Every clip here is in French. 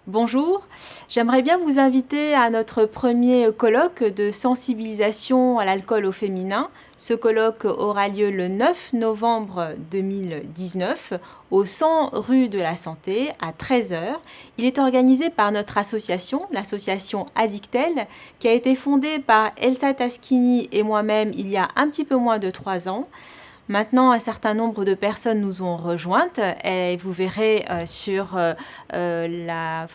Bonjour, j'aimerais bien vous inviter à notre premier colloque de sensibilisation à l'alcool au féminin. Ce colloque aura lieu le 9 novembre 2019 au 100 rue de la Santé à 13 heures. Il est organisé par notre association, l'association Addictel, qui a été fondée par Elsa Taschini et moi-même il y a un petit peu moins de 3 ans. Maintenant, un certain nombre de personnes nous ont rejointes et vous verrez sur la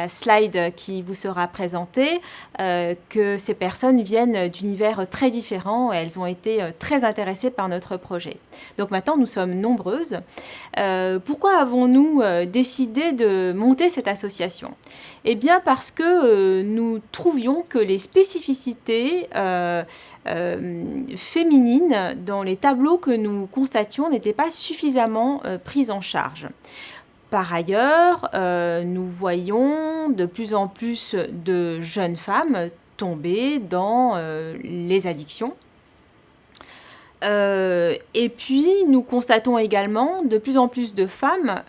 slide qui vous sera présentée que ces personnes viennent d'univers très différents et elles ont été très intéressées par notre projet. Donc maintenant, nous sommes nombreuses. Pourquoi avons-nous décidé de monter cette association ? Eh bien parce que nous trouvions que les spécificités féminines dans les tableaux que nous constations n'étaient pas suffisamment prises en charge. Par ailleurs, nous voyons de plus en plus de jeunes femmes tomber dans les addictions. Et puis, nous constatons également de plus en plus de femmes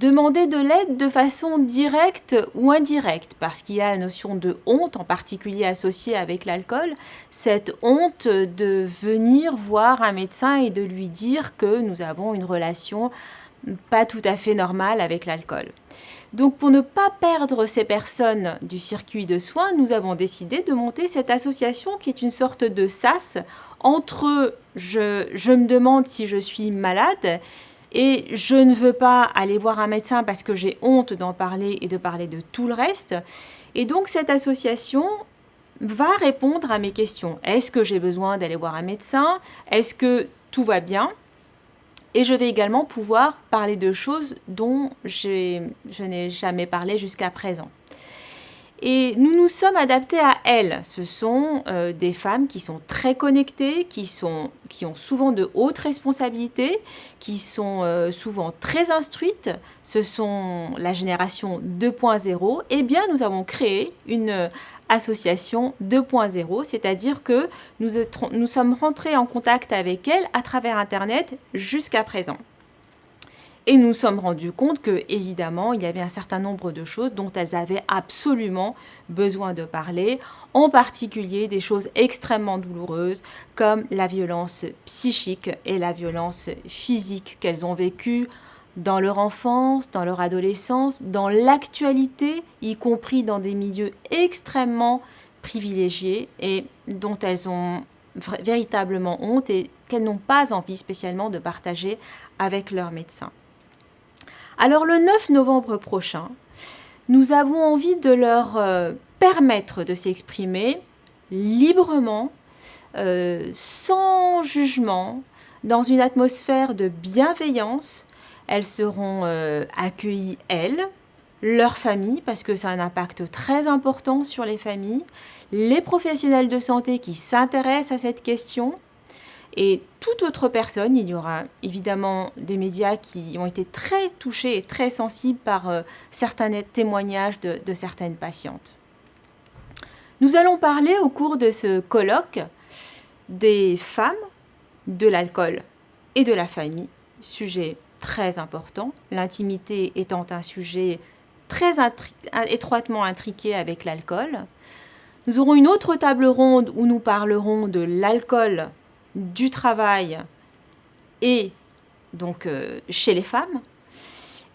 demander de l'aide de façon directe ou indirecte, parce qu'il y a la notion de honte, en particulier associée avec l'alcool, cette honte de venir voir un médecin et de lui dire que nous avons une relation pas tout à fait normale avec l'alcool. Donc pour ne pas perdre ces personnes du circuit de soins, nous avons décidé de monter cette association qui est une sorte de sas entre je me demande si je suis malade et je ne veux pas aller voir un médecin parce que j'ai honte d'en parler et de parler de tout le reste. Et donc cette association va répondre à mes questions. Est-ce que j'ai besoin d'aller voir un médecin ? Est-ce que tout va bien ? Et je vais également pouvoir parler de choses dont je n'ai jamais parlé jusqu'à présent. Et nous nous sommes adaptés à elles. Ce sont des femmes qui sont très connectées, qui ont souvent de hautes responsabilités, qui sont souvent très instruites. Ce sont la génération 2.0. Eh bien, nous avons créé une association 2.0, c'est-à-dire que nous sommes rentrés en contact avec elles à travers Internet jusqu'à présent. Et nous nous sommes rendus compte que, évidemment, il y avait un certain nombre de choses dont elles avaient absolument besoin de parler, en particulier des choses extrêmement douloureuses comme la violence psychique et la violence physique qu'elles ont vécues dans leur enfance, dans leur adolescence, dans l'actualité, y compris dans des milieux extrêmement privilégiés et dont elles ont véritablement honte et qu'elles n'ont pas envie spécialement de partager avec leur médecin. Alors le 9 novembre prochain, nous avons envie de leur permettre de s'exprimer librement, sans jugement, dans une atmosphère de bienveillance. Elles seront accueillies, elles, leur famille, parce que ça a un impact très important sur les familles, les professionnels de santé qui s'intéressent à cette question, et toute autre personne. Il y aura évidemment des médias qui ont été très touchés et très sensibles par certains témoignages de certaines patientes. Nous allons parler au cours de ce colloque des femmes, de l'alcool et de la famille, sujet très important, l'intimité étant un sujet très étroitement intriqué avec l'alcool. Nous aurons une autre table ronde où nous parlerons de l'alcool, du travail et donc chez les femmes.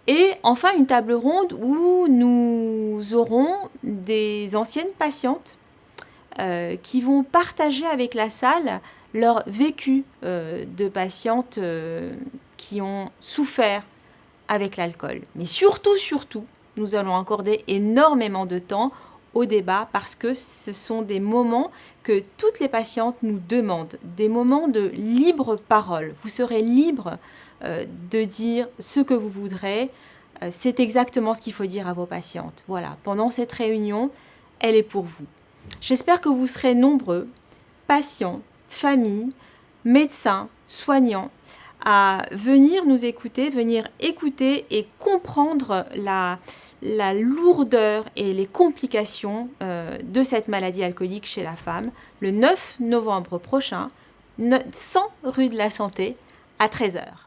Et enfin une table ronde où nous aurons des anciennes patientes qui vont partager avec la salle leur vécu de patientes qui ont souffert avec l'alcool. Mais surtout, nous allons accorder énormément de temps au débat parce que ce sont des moments que toutes les patientes nous demandent, des moments de libre parole. Vous serez libre de dire ce que vous voudrez. C'est exactement ce qu'il faut dire à vos patientes. Voilà, pendant cette réunion, elle est pour vous. J'espère que vous serez nombreux, patients, familles, médecins, soignants, à venir nous écouter, venir écouter et comprendre la lourdeur et les complications de cette maladie alcoolique chez la femme, le 9 novembre prochain, 100 rue de la Santé, à 13 heures.